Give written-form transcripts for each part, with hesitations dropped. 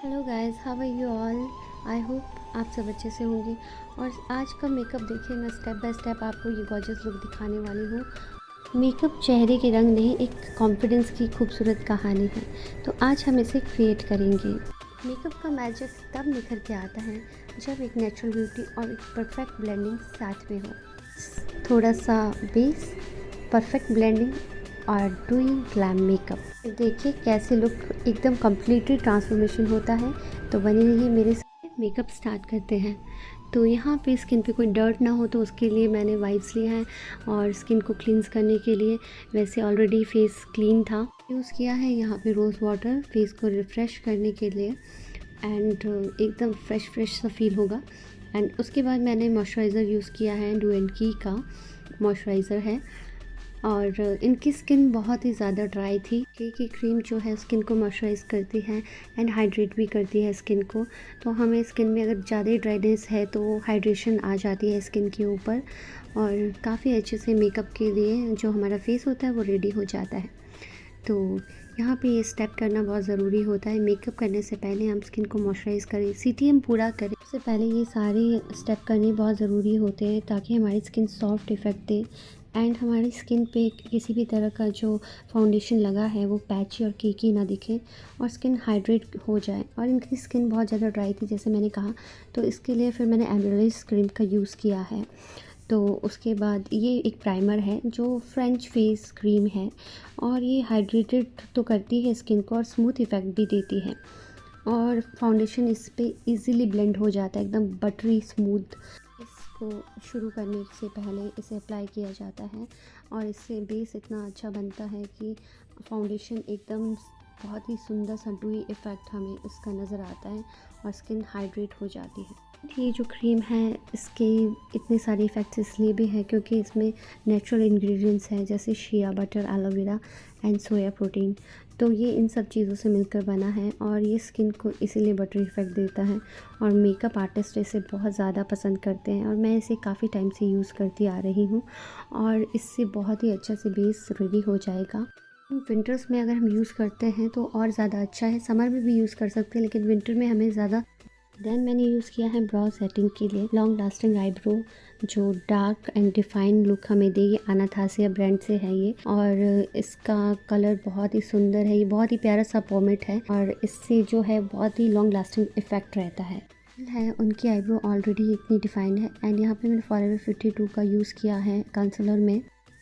Hello guys, how are you all. I hope आप सब अच्छे से होंगे। और आज का मेकअप देखिए, मैं स्टेप बाय स्टेप आपको ये गॉर्जियस लुक दिखाने वाली हूँ। मेकअप चेहरे के रंग नहीं, एक कॉन्फिडेंस की खूबसूरत कहानी है। तो आज हम इसे क्रिएट करेंगे। मेकअप का मैजिक तब निखर के आता है जब एक नेचुरल ब्यूटी और एक परफेक्ट ब्लेंडिंग साथ में हो। थोड़ा सा बेस, परफेक्ट ब्लेंडिंग और डूइंग ग्लैम मेकअप। देखिए कैसे लुक एकदम कम्प्लीटली ट्रांसफॉर्मेशन होता है। तो बने रहिए मेरे साथ। मेकअप स्टार्ट करते हैं। तो यहाँ पे स्किन पे कोई डर्ट ना हो, तो उसके लिए मैंने वाइप्स लिया है और स्किन को क्लींस करने के लिए, वैसे ऑलरेडी फेस क्लीन था, यूज़ किया है यहाँ पे रोज़ वाटर फेस को रिफ़्रेश करने के लिए। एंड एकदम फ्रेश सा फील होगा। एंड उसके बाद मैंने मॉइस्चराइज़र यूज़ किया है, डू एंड की का मॉइस्चराइज़र है। और इनकी स्किन बहुत ही ज़्यादा ड्राई थी। की क्रीम जो है स्किन को मॉइस्चराइज़ करती है एंड हाइड्रेट भी करती है स्किन को। तो हमें स्किन में अगर ज़्यादा ड्राइनेस है तो हाइड्रेशन आ जाती है स्किन के ऊपर, और काफ़ी अच्छे से मेकअप के लिए जो हमारा फेस होता है वो रेडी हो जाता है। तो यहाँ पे ये स्टेप करना बहुत ज़रूरी होता है। मेकअप करने से पहले हम स्किन को मॉइस्चराइज़ करें, सीटीएम पूरा करें। उससे पहले ये सारे स्टेप करने बहुत ज़रूरी होते हैं ताकि हमारी skin soft effect they and हमारी स्किन पे किसी भी तरह का जो फाउंडेशन लगा है वो पैची और केकी ना दिखे और स्किन हाइड्रेट हो जाए। और इनकी स्किन बहुत ज़्यादा ड्राई थी जैसे मैंने कहा, तो इसके लिए फिर मैंने एमरल्ड क्रीम का यूज़ किया है। तो उसके बाद ये एक प्राइमर है जो फ्रेंच फेस क्रीम है, और ये हाइड्रेटेड तो करती है स्किन को और स्मूथ इफ़ेक्ट भी देती है। और फाउंडेशन इस पे इजीली ब्लेंड हो जाता है, एकदम बटरी स्मूथ। इसको शुरू करने से पहले इसे अप्लाई किया जाता है और इससे बेस इतना अच्छा बनता है कि फाउंडेशन एकदम बहुत ही सुंदर सा डुई इफ़ेक्ट हमें इसका नज़र आता है और स्किन हाइड्रेट हो जाती है। ये जो क्रीम है इसके इतने सारे इफ़ेक्ट्स इसलिए भी है क्योंकि इसमें नेचुरल इंग्रेडिएंट्स हैं जैसे shea butter, aloe vera and soya protein. तो ये इन सब चीज़ों से मिलकर बना है और ये स्किन को इसीलिए बटरी इफ़ेक्ट देता है और मेकअप आर्टिस्ट इसे बहुत ज़्यादा पसंद करते हैं और मैं इसे काफ़ी टाइम से यूज़ करती आ रही हूँ और इससे बहुत ही अच्छा से बेस रेडी हो जाएगा। विंटर्स में अगर हम यूज़ करते हैं तो और ज़्यादा अच्छा है, समर में भी यूज़ कर सकते हैं लेकिन विंटर में हमें ज़्यादा। देन मैंने यूज़ किया है ब्राउ सेटिंग के लिए लॉन्ग लास्टिंग आईब्रो जो डार्क एंड डिफाइंड लुक हमें देगी। अनाथासिया ब्रांड से है ये और इसका कलर बहुत ही सुंदर है। ये बहुत ही प्यारा सा पॉमेट है और इससे जो है बहुत ही लॉन्ग लास्टिंग इफेक्ट रहता है। उनकी आईब्रो ऑलरेडी इतनी डिफाइंड है एंड यहाँ पे मैंने फॉरएवर 52 का यूज़ किया है कंसीलर में।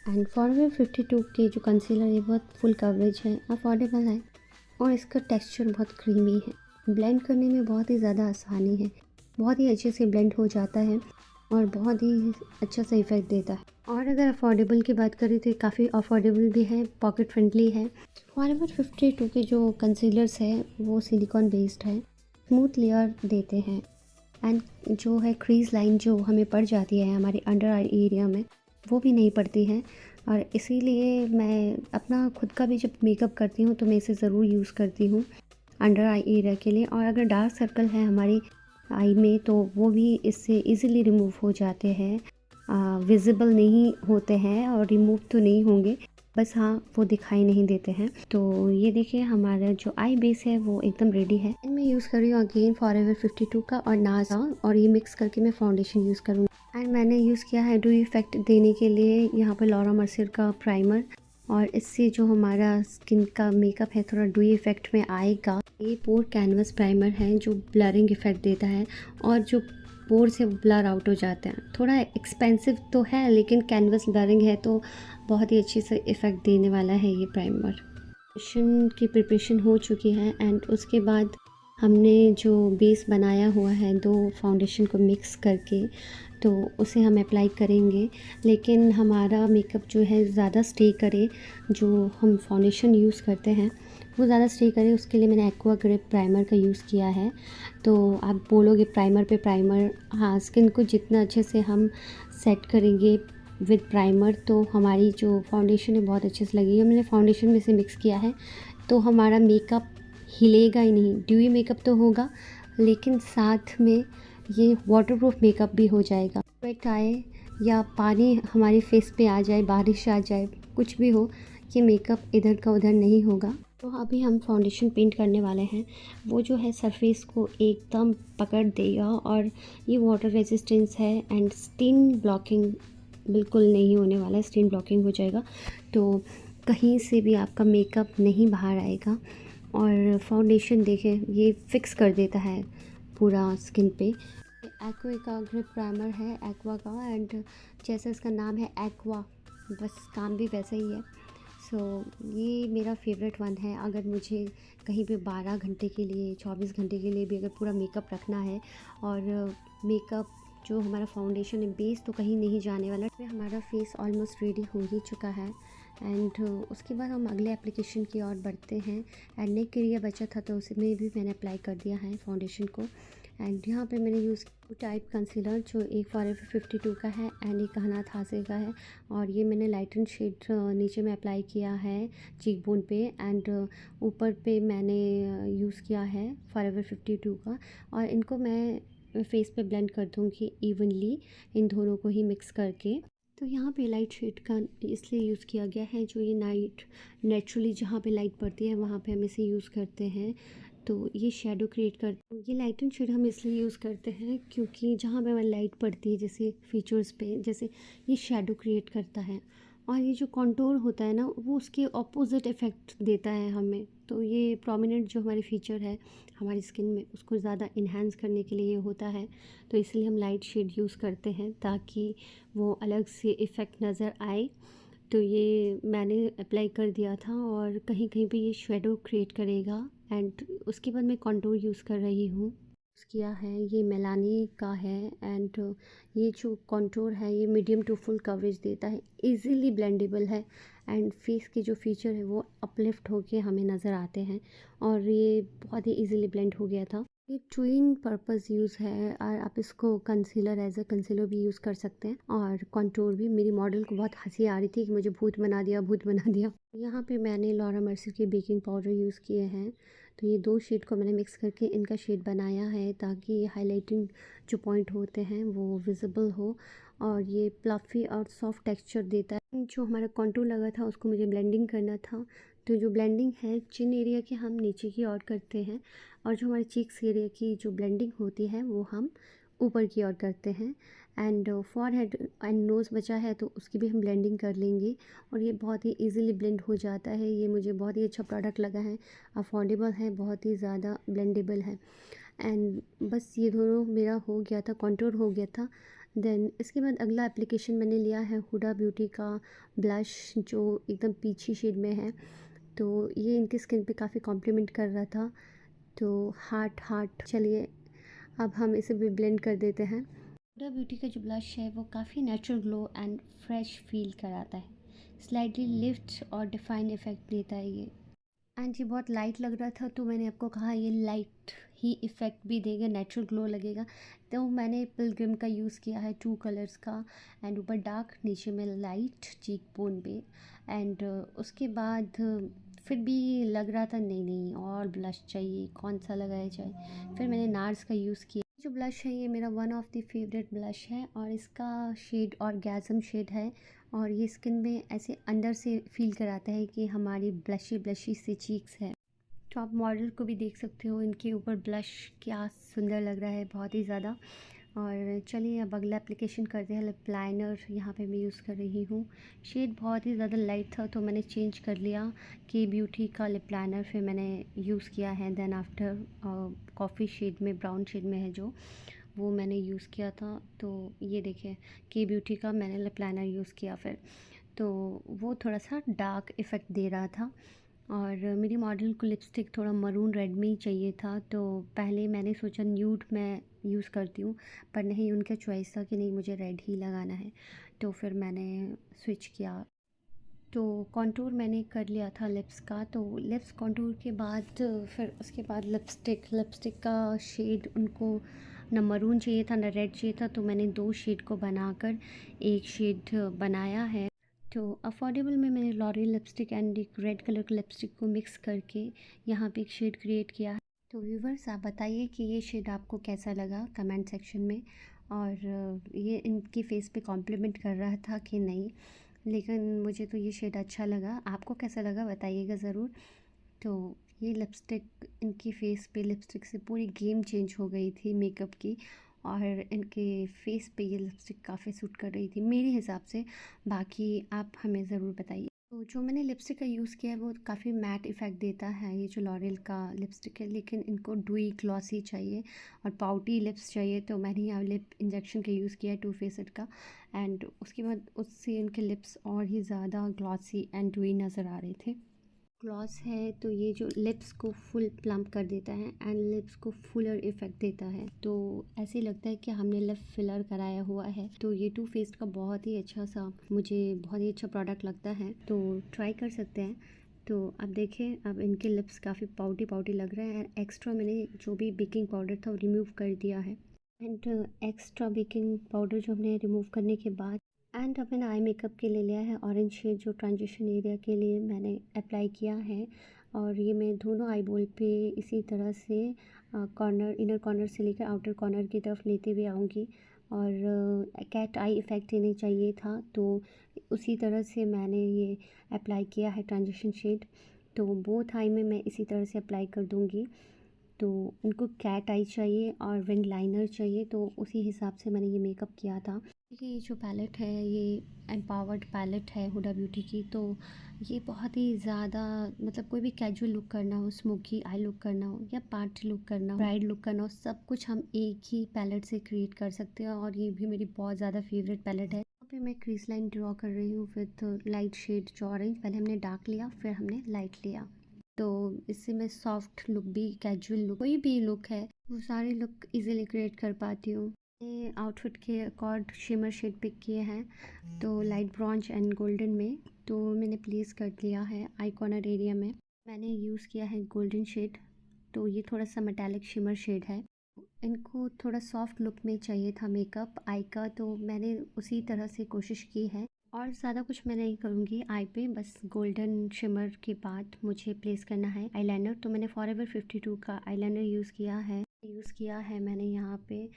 एंड फॉरएवर 52 के जो कंसीलर है बहुत फुल कवरेज है, अफोर्डेबल है और इसका टेक्सचर बहुत क्रीमी है। ब्लेंड करने में बहुत ही ज़्यादा आसानी है, बहुत ही अच्छे से ब्लेंड हो जाता है और बहुत ही अच्छा सा इफ़ेक्ट देता है। और अगर अफोर्डेबल की बात करें तो काफ़ी अफोर्डेबल भी है, पॉकेट फ्रेंडली है। फॉरएवर 52 के जो कंसीलर्स है वो सिलिकॉन बेस्ड है, स्मूथ लेयर देते हैं एंड जो है क्रीज लाइन जो हमें पड़ जाती है हमारे अंडर आई एरिया में वो भी नहीं पड़ती है। और इसीलिए मैं अपना खुद का भी जब मेकअप करती हूँ तो मैं इसे ज़रूर यूज़ करती हूँ अंडर आई एरिया के लिए। और अगर डार्क सर्कल है हमारी आई में तो वो भी इससे इजीली रिमूव हो जाते हैं, विजिबल नहीं होते हैं और रिमूव तो नहीं होंगे, बस हाँ वो दिखाई नहीं देते हैं। तो ये देखिए हमारा जो आई बेस है वो एकदम रेडी है। मैं यूज़ कर रही हूँ अगेन फॉरएवर 52 का और नाज़ा, और ये मिक्स करके मैं फाउंडेशन यूज़ करूँगी। एंड मैंने यूज़ किया है डू इफेक्ट देने के लिए यहाँ पर लॉरा मर्सियर का प्राइमर, और इससे जो हमारा स्किन का मेकअप है थोड़ा डुई इफेक्ट में आएगा। ये पोर कैनवस प्राइमर है जो ब्लरिंग इफेक्ट देता है और जो पोर्स है वो ब्लर आउट हो जाते हैं। थोड़ा एक्सपेंसिव तो है लेकिन कैनवस ब्लरिंग है तो बहुत ही अच्छी से इफ़ेक्ट देने वाला है ये प्राइमर। फाउंडेशन की प्रिपरेशन हो चुकी है एंड उसके बाद हमने जो बेस बनाया हुआ है दो फाउंडेशन को मिक्स करके तो उसे हम अप्लाई करेंगे। लेकिन हमारा मेकअप जो है ज़्यादा स्टे करे, जो हम फाउंडेशन यूज़ करते हैं वो ज़्यादा स्टे करे, उसके लिए मैंने एक्वा ग्रिप प्राइमर का यूज़ किया है। तो आप बोलोगे प्राइमर पे प्राइमर, हाँ स्किन को जितना अच्छे से हम सेट करेंगे विद प्राइमर तो हमारी जो फाउंडेशन है बहुत अच्छे से लगेगी। मैंने फाउंडेशन में से मिक्स किया है तो हमारा मेकअप हिलेगा ही नहीं, ड्यूई मेकअप तो होगा लेकिन साथ में ये वाटरप्रूफ मेकअप भी हो जाएगा। इफेक्ट आए या पानी हमारे फेस पे आ जाए, बारिश आ जाए, कुछ भी हो, ये मेकअप इधर का उधर नहीं होगा। तो अभी हम फाउंडेशन पेंट करने वाले हैं। वो जो है सरफेस को एकदम पकड़ देगा और ये वाटर रेजिस्टेंस है एंड स्टेन ब्लॉकिंग बिल्कुल नहीं होने वाला है, स्टेन ब्लॉकिंग हो जाएगा तो कहीं से भी आपका मेकअप नहीं बाहर आएगा। और फाउंडेशन देखें ये फिक्स कर देता है पूरा स्किन पे। एक्वा का ग्रिप प्राइमर है एक्वा का, एंड जैसा इसका नाम है एक्वा, बस काम भी वैसा ही है। सो ये मेरा फेवरेट वन है। अगर मुझे कहीं पे 12 घंटे के लिए 24 घंटे के लिए भी अगर पूरा मेकअप रखना है और मेकअप जो हमारा फाउंडेशन है बेस तो कहीं नहीं जाने वाला, फिर हमारा फेस ऑलमोस्ट रेडी हो ही चुका है। एंड उसके बाद हम अगले एप्लीकेशन की ओर बढ़ते हैं। एंड नेक एरिया बचा था तो उसमें भी मैंने अप्लाई कर दिया है फाउंडेशन को। एंड यहाँ पे मैंने यूज़ टाइप कंसीलर जो एक फॉरएवर 52 का है एंड एक अनाथ हासे का है। और ये मैंने लाइटन शेड नीचे में अप्लाई किया है चीक बोन पे, एंड ऊपर पे मैंने यूज़ किया है फॉरएवर 52 का। और इनको मैं फेस पे ब्लेंड कर दूँगी इवनली, इन दोनों को ही मिक्स करके। तो यहाँ पे लाइट शेड का इसलिए यूज़ किया गया है, जो ये नाइट नेचुरली जहाँ पे लाइट पड़ती है वहाँ पे हम इसे यूज़ करते हैं तो ये शेडो क्रिएट कर, ये लाइट एंड शेड हम इसलिए यूज़ करते हैं क्योंकि जहाँ पे हमारी लाइट पड़ती है जैसे फीचर्स पे, जैसे ये शेडो क्रिएट करता है। और ये जो कॉन्टोर होता है ना वो उसके ऑपोजिट इफ़ेक्ट देता है हमें। तो ये प्रोमिनेंट जो हमारी फ़ीचर है हमारी स्किन में उसको ज़्यादा इन्हांस करने के लिए ये होता है। तो इसलिए हम लाइट शेड यूज़ करते हैं ताकि वो अलग से इफ़ेक्ट नज़र आए। तो ये मैंने अप्लाई कर दिया था और कहीं कहीं पे ये शेडो क्रिएट करेगा। एंड उसके बाद मैं कॉन्टूर यूज़ कर रही हूँ, किया है ये मेलानी का है। एंड ये जो कॉन्टूर है ये मीडियम टू फुल कवरेज देता है, इजीली ब्लेंडेबल है एंड फेस के जो फीचर है वो अपलिफ्ट होके हमें नज़र आते हैं। और ये बहुत ही इजीली ब्लेंड हो गया था। ये ट्विन पर्पस यूज़ है और आप इसको कंसीलर एज अ कंसीलर भी यूज़ कर सकते हैं और कॉन्टूर भी। मेरी मॉडल को बहुत हंसी आ रही थी कि मुझे भूत बना दिया भूत बना दिया। यहाँ पे मैंने लॉरा मर्सी के बेकिंग पाउडर यूज़ किए हैं। तो ये दो शेड को मैंने मिक्स करके इनका शेड बनाया है ताकि ये हाइलाइटिंग जो पॉइंट होते हैं वो विजिबल हो और ये प्लफ़ी और सॉफ्ट टेक्सचर देता है। जो हमारा कॉन्टूर लगा था उसको मुझे ब्लेंडिंग करना था, तो जो ब्लेंडिंग है चिन एरिया की हम नीचे की ओर करते हैं और जो हमारे चीक्स एरिया की जो ब्लेंडिंग होती है वो हम ऊपर की ओर करते हैं। एंड फॉरहेड एंड नोज़ बचा है तो उसकी भी हम ब्लेंडिंग कर लेंगे और ये बहुत ही इजीली ब्लेंड हो जाता है। ये मुझे बहुत ही अच्छा प्रोडक्ट लगा है, अफोर्डेबल है, बहुत ही ज़्यादा ब्लेंडेबल है। एंड बस ये दोनों मेरा हो गया था, कॉन्टूर हो गया था। देन इसके बाद अगला एप्लीकेशन मैंने लिया है हुडा ब्यूटी का ब्लश जो एकदम पीछी शेड में है। तो ये इनकी स्किन पे काफ़ी कॉम्प्लीमेंट कर रहा था। तो हार्ट हार्ट चलिए अब हम इसे भी ब्लेंड कर देते हैं। हुडा ब्यूटी का जो ब्लश है वो काफ़ी natural glow and fresh feel कराता है, स्लाइटली लिफ्ट और डिफाइन इफेक्ट देता है ये। एंड ये बहुत लाइट लग रहा था तो मैंने आपको कहा ये लाइट ही इफ़ेक्ट भी देगा, नेचुरल ग्लो लगेगा। तो मैंने पिलग्रिम का यूज़ किया है 2 कलर्स का एंड ऊपर डार्क नीचे में लाइट चीक बोन पे। एंड उसके बाद फिर भी लग रहा था नहीं नहीं और ब्लश चाहिए, कौन सा लगाया जाए। फिर मैंने नार्स का यूज़ किया। जो ब्लश है ये मेरा one of the favourite blush है और इसका शेड ऑर्गेज़म शेड है और ये स्किन में ऐसे अंदर से फील कराता है कि हमारी ब्लशी ब्लशी सी चीक्स है। तो आप मॉडल को भी देख सकते हो, इनके ऊपर ब्लश क्या सुंदर लग रहा है, बहुत ही ज़्यादा। और चलिए अब अगला एप्लीकेशन करते हैं। लिप लाइनर यहाँ पे मैं यूज़ कर रही हूँ। शेड बहुत ही ज़्यादा लाइट था तो मैंने चेंज कर लिया कि ब्यूटी का लिप लाइनर फिर मैंने यूज़ किया है। देन आफ्टर कॉफ़ी शेड में, ब्राउन शेड में है जो, वो मैंने यूज़ किया था। तो ये देखिए कि ब्यूटी का मैंने लिप लाइनर यूज़ किया फिर, तो वो थोड़ा सा डार्क इफ़ेक्ट दे रहा था। और मेरी मॉडल को लिपस्टिक थोड़ा मरून रेड में ही चाहिए था तो पहले मैंने सोचा न्यूड मैं यूज़ करती हूँ, पर नहीं, उनका चॉइस था कि नहीं मुझे रेड ही लगाना है, तो फिर मैंने स्विच किया। तो कॉन्टूर मैंने कर लिया था लिप्स का। तो लिप्स कॉन्टूर के बाद फिर उसके बाद लिपस्टिक का शेड उनको ना मरून चाहिए था ना रेड चाहिए था, तो मैंने 2 शेड को बनाकर एक शेड बनाया है। तो अफोर्डेबल में मैंने लॉरियल लिपस्टिक एंड एक रेड कलर का लिपस्टिक को मिक्स करके यहाँ पे एक शेड क्रिएट किया है। तो व्यूवर्स आप बताइए कि ये शेड आपको कैसा लगा कमेंट सेक्शन में, और ये इनकी फेस पे कॉम्प्लीमेंट कर रहा था कि नहीं, लेकिन मुझे तो ये शेड अच्छा लगा। आपको कैसा लगा बताइएगा ज़रूर। तो ये लिपस्टिक इनकी फ़ेस पे लिपस्टिक से पूरी गेम चेंज हो गई थी मेकअप की, और इनके फेस पे ये लिपस्टिक काफ़ी सूट कर रही थी मेरे हिसाब से। बाकी आप हमें ज़रूर बताइए। तो जो मैंने लिपस्टिक का यूज़ किया है वो काफ़ी मैट इफ़ेक्ट देता है, ये जो लॉरियल का लिपस्टिक है, लेकिन इनको डुई ग्लॉसी चाहिए और पाउटी लिप्स चाहिए, तो मैंने यहाँ लिप इंजेक्शन का यूज़ किया है टू फेसेड का। एंड उसके बाद उससे इनके लिप्स और ही ज़्यादा ग्लॉसी एंड डुई नज़र आ रहे थे। ग्लॉस है तो ये जो लिप्स को फुल प्लम्प कर देता है एंड लिप्स को फुलर इफेक्ट देता है, तो ऐसे लगता है कि हमने लिप फिलर कराया हुआ है। तो ये टू फेस का बहुत ही अच्छा सा, मुझे बहुत ही अच्छा प्रोडक्ट लगता है, तो ट्राई कर सकते हैं। तो अब देखें, अब इनके लिप्स काफ़ी पाउटी पाउटी लग रहे हैं। एक्स्ट्रा मैंने जो भी बेकिंग पाउडर था वो रिमूव कर दिया है। एंड एक्स्ट्रा बेकिंग पाउडर जो हमने रिमूव करने के बाद एंड अब मैंने आई मेकअप के लिए लिया है ऑरेंज शेड, जो ट्रांजिशन एरिया के लिए मैंने अप्लाई किया है। और ये मैं दोनों आई बोल पे इसी तरह से कॉर्नर, इनर कॉर्नर से लेकर आउटर कॉर्नर की तरफ लेते हुए आऊँगी। और कैट आई इफ़ेक्ट देने चाहिए था, तो उसी तरह से मैंने ये अप्लाई किया है ट्रांजिशन शेड। तो बोथ आई में मैं इसी तरह से अप्लाई कर दूँगी। तो उनको कैट आई चाहिए और विंग लाइनर चाहिए, तो उसी हिसाब से मैंने ये मेकअप किया था। ये जो पैलेट है ये एम्पावर्ड पैलेट है हुडा ब्यूटी की, तो ये बहुत ही ज़्यादा, मतलब कोई भी कैजुअल लुक करना हो, स्मोकी आई लुक करना हो या पार्टी लुक करना हो, ब्राइड लुक करना हो, सब कुछ हम एक ही पैलेट से क्रिएट कर सकते हैं। और ये भी मेरी बहुत ज़्यादा फेवरेट पैलेट है। यहाँ पे मैं क्रीज लाइन ड्रॉ कर रही हूँ विद लाइट शेड जो ऑरेंज, पहले हमने डार्क लिया फिर हमने लाइट लिया। तो इससे मैं सॉफ्ट लुक भी, कैजुअल लुक, कोई भी लुक है वो सारे लुक इजीली क्रिएट कर पाती हूँ। ये आउटफिट के अकॉर्ड शिमर शेड पिक किए हैं, तो लाइट ब्रॉन्ज एंड गोल्डन में, तो मैंने प्लेस कर दिया है आई कॉर्नर एरिया में। मैंने यूज़ किया है गोल्डन शेड, तो ये थोड़ा सा मेटालिक शिमर शेड है। इनको थोड़ा सॉफ्ट लुक में चाहिए था मेकअप आई का, तो मैंने उसी तरह से कोशिश की है। और ज़्यादा कुछ मैं नहीं करूँगी आई पे, बस गोल्डन शिमर के बाद मुझे प्लेस करना है आईलाइनर। तो मैंने फॉरएवर 52 का आईलाइनर यूज़ किया है मैंने यहाँ पे।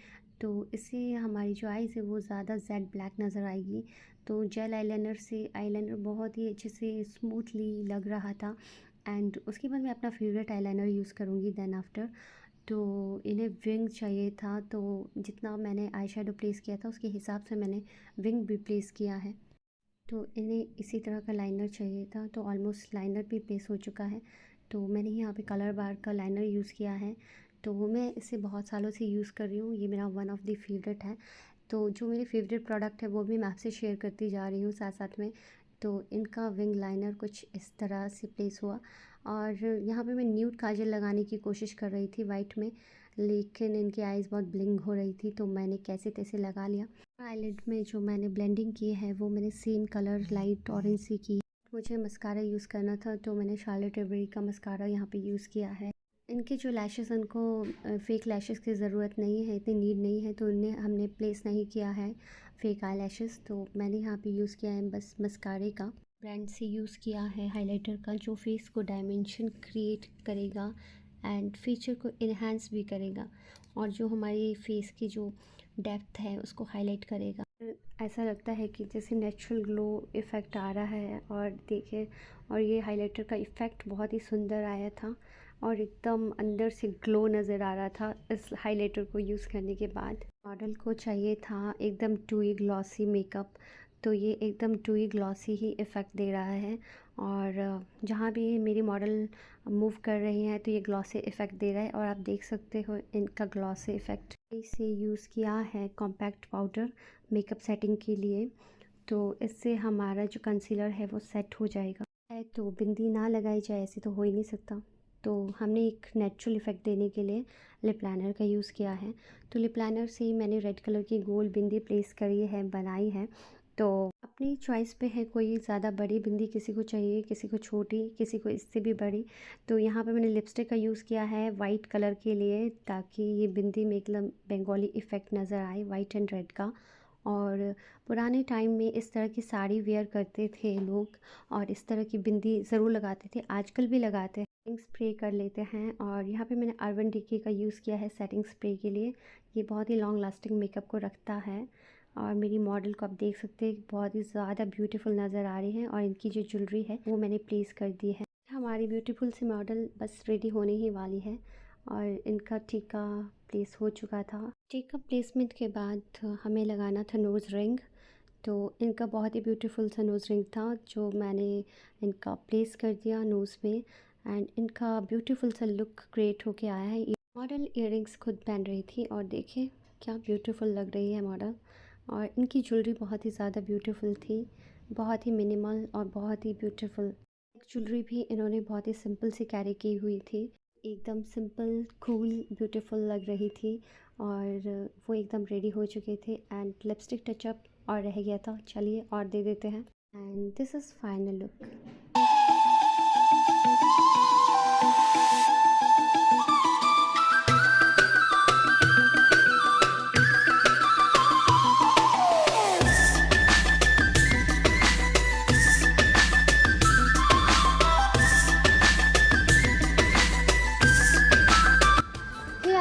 तो इससे हमारी जो आईज़ है वो ज़्यादा जेड ब्लैक नज़र आएगी। तो जेल आईलाइनर से आईलाइनर बहुत ही अच्छे से स्मूथली लग रहा था। एंड उसके बाद मैं अपना फेवरेट आईलाइनर यूज़ करूँगी देन आफ्टर। तो इन्हें विंग चाहिए था, तो जितना मैंने आई शेडो प्लेस किया था उसके हिसाब से मैंने विंग भी प्लेस किया है। तो इन्हें इसी तरह का लाइनर चाहिए था, तो ऑलमोस्ट लाइनर भी प्लेस हो चुका है। तो मैंने यहाँ पे कलर बार का लाइनर यूज़ किया है, तो मैं इसे बहुत सालों से यूज़ कर रही हूँ, ये मेरा वन ऑफ द फेवरेट है। तो जो मेरे फेवरेट प्रोडक्ट है वो भी मैं आपसे शेयर करती जा रही हूँ साथ साथ में। तो इनका विंग लाइनर कुछ इस तरह से प्लेस हुआ। और यहाँ पे मैं न्यूड काजल लगाने की कोशिश कर रही थी वाइट में, लेकिन इनकी आइज़ बहुत ब्लिंक हो रही थी, तो मैंने कैसे तैसे लगा लिया। आईलिड में जो मैंने ब्लेंडिंग की है वो मैंने सेम कलर लाइट ऑरेंज से की। मुझे मस्कारा यूज़ करना था, तो मैंने शार्लेट एवरी का मस्कारा यहाँ पे यूज़ किया है। इनके जो लैशेस, उनको फेक लैशेस की ज़रूरत नहीं है, इतनी नीड नहीं है, तो इन्हें हमने प्लेस नहीं किया है फेक आई लैशेस। तो मैंने यहाँ पे यूज़ किया है बस मस्कारे का ब्रांड से यूज़ किया है हाइलाइटर का, जो फेस को डायमेंशन क्रिएट करेगा एंड फीचर को इन्हांस भी करेगा, और जो हमारी फेस की जो डेप्थ है उसको हाईलाइट करेगा। ऐसा लगता है कि जैसे नेचुरल ग्लो इफ़ेक्ट आ रहा है। और देखिए, और ये हाइलाइटर का इफ़ेक्ट बहुत ही सुंदर आया था और एकदम अंदर से ग्लो नज़र आ रहा था इस हाइलाइटर को यूज़ करने के बाद। मॉडल को चाहिए था एकदम टूई ग्लॉसी मेकअप, तो ये एकदम टूई ग्लॉसी ही इफ़ेक्ट दे रहा है। और जहाँ भी मेरी मॉडल मूव कर रही हैं तो ये ग्लॉसी इफ़ेक्ट दे रहा है, और आप देख सकते हो इनका ग्लॉसी इफ़ेक्ट। इसे यूज़ किया है कॉम्पैक्ट पाउडर मेकअप सेटिंग के लिए, तो इससे हमारा जो कंसीलर है वो सेट हो जाएगा। है तो बिंदी ना लगाई जाए ऐसे तो हो ही नहीं सकता, तो हमने एक नेचुरल इफ़ेक्ट देने के लिए लिप लाइनर का यूज़ किया है। तो लिप लाइनर से ही मैंने रेड कलर की गोल बिंदी प्लेस करी है, बनाई है। तो अपनी चॉइस पे है, कोई ज़्यादा बड़ी बिंदी किसी को चाहिए, किसी को छोटी, किसी को इससे भी बड़ी। तो यहाँ पे मैंने लिपस्टिक का यूज़ किया है वाइट कलर के लिए, ताकि ये बिंदी में एकदम बंगाली इफ़ेक्ट नज़र आए वाइट एंड रेड का। और पुराने टाइम में इस तरह की साड़ी वेयर करते थे लोग, और इस तरह की बिंदी ज़रूर लगाते थे, आजकल भी लगाते हैं। सेटिंग स्प्रे कर लेते हैं, और यहाँ पे मैंने अर्बन डिकी का यूज़ किया है सेटिंग स्प्रे के लिए। ये बहुत ही लॉन्ग लास्टिंग मेकअप को रखता है। और मेरी मॉडल को आप देख सकते हैं बहुत ही ज़्यादा ब्यूटीफुल नज़र आ रही है, और इनकी जो ज्वेलरी है वो मैंने प्लेस कर दी है। हमारी ब्यूटीफुल सी मॉडल बस रेडी होने ही वाली है और इनका टीका प्लेस हो चुका था। टीका प्लेसमेंट के बाद हमें लगाना था नोज़ रिंग। तो इनका बहुत ही ब्यूटीफुल सा नोज़ रिंग था जो मैंने इनका प्लेस कर दिया नोज़ में एंड इनका ब्यूटीफुल सा लुक क्रिएट होके आया है। मॉडल इयररिंग्स खुद पहन रही थी और देखिए क्या ब्यूटीफुल लग रही है मॉडल। और इनकी ज्वेलरी बहुत ही ज़्यादा ब्यूटीफुल थी, बहुत ही मिनिमल और बहुत ही ब्यूटीफुल। ज्वेलरी भी इन्होंने बहुत ही सिंपल सी कैरी की हुई थी, एकदम सिंपल कूल ब्यूटीफुल लग रही थी और वो एकदम रेडी हो चुके थे एंड लिपस्टिक टचअप और रह गया था, चलिए और दे देते हैं and this is final look.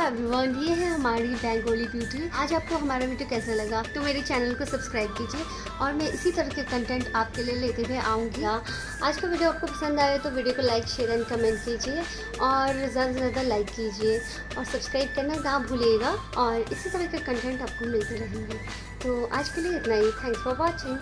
Everyone, ये है हमारी बेंगोली ब्यूटी। आज आपको हमारा वीडियो कैसा लगा तो मेरे चैनल को सब्सक्राइब कीजिए और मैं इसी तरह के कंटेंट आपके लिए लेते हुए आऊँगी। आज का वीडियो आपको पसंद आए तो वीडियो को लाइक शेयर एंड कमेंट कीजिए और ज़्यादा से ज़्यादा लाइक कीजिए और सब्सक्राइब करना ना भूलिएगा और इसी तरह के कंटेंट आपको मिलते रहेंगे। तो आज के लिए इतना ही। Thanks for watching.